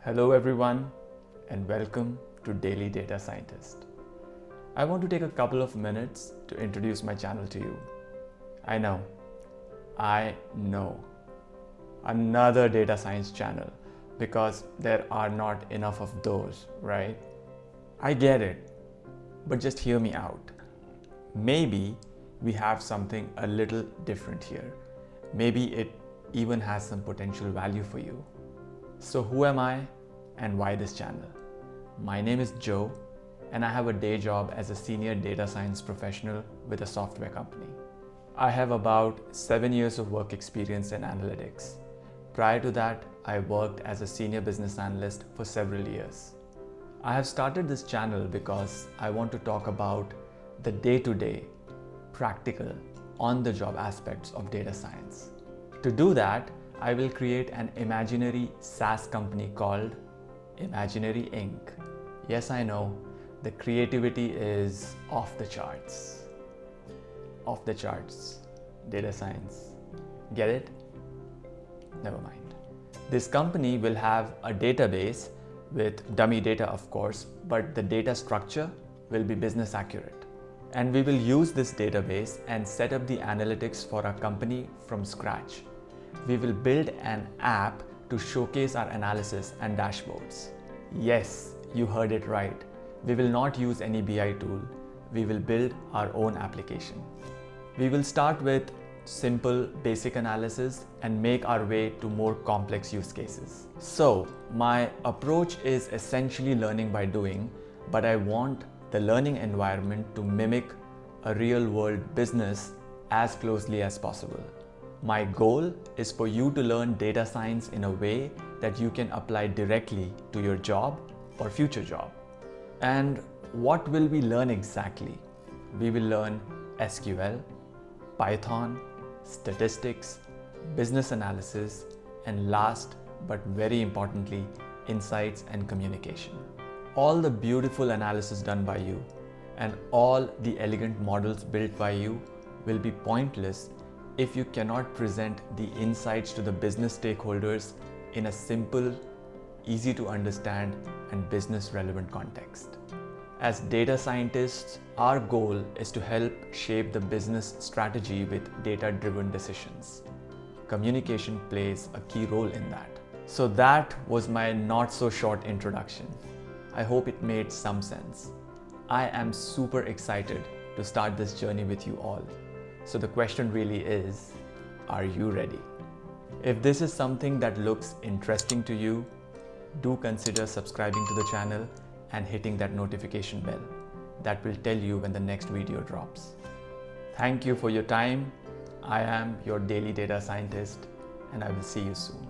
Hello everyone and welcome to Daily Data Scientist. I want to take a couple of minutes to introduce my channel to you. I know, another data science channel because there are not enough of those, right? I get it, but just hear me out. Maybe we have something a little different here. Maybe it even has some potential value for you. So who am I and why this channel? My name is Joe and I have a day job as a senior data science professional with a software company. I have about 7 years of work experience in analytics. Prior to that, I worked as a senior business analyst for several years. I have started this channel because I want to talk about the day-to-day, practical, on-the-job aspects of data science. To do that, I will create an imaginary SaaS company called Imaginary Inc. Yes, I know, the creativity is off the charts. Off the charts. Data science. Get it? Never mind. This company will have a database with dummy data, of course, but the data structure will be business accurate. And we will use this database and set up the analytics for our company from scratch. We will build an app to showcase our analysis and dashboards. Yes, you heard it right. We will not use any BI tool. We will build our own application. We will start with simple basic analysis and make our way to more complex use cases. So my approach is essentially learning by doing, but I want the learning environment to mimic a real-world business as closely as possible. My goal is for you to learn data science in a way that you can apply directly to your job or future job. And what will we learn exactly? We will learn SQL, Python, statistics, business analysis, and last but very importantly, insights and communication. All the beautiful analysis done by you and all the elegant models built by you will be pointless if you cannot present the insights to the business stakeholders in a simple, easy to understand and business relevant context. As data scientists, our goal is to help shape the business strategy with data-driven decisions. Communication plays a key role in that. So that was my not so short introduction. I hope it made some sense. I am super excited to start this journey with you all. So the question really is, are you ready? If this is something that looks interesting to you, do consider subscribing to the channel and hitting that notification bell. That will tell you when the next video drops. Thank you for your time. I am your daily data scientist and I will see you soon.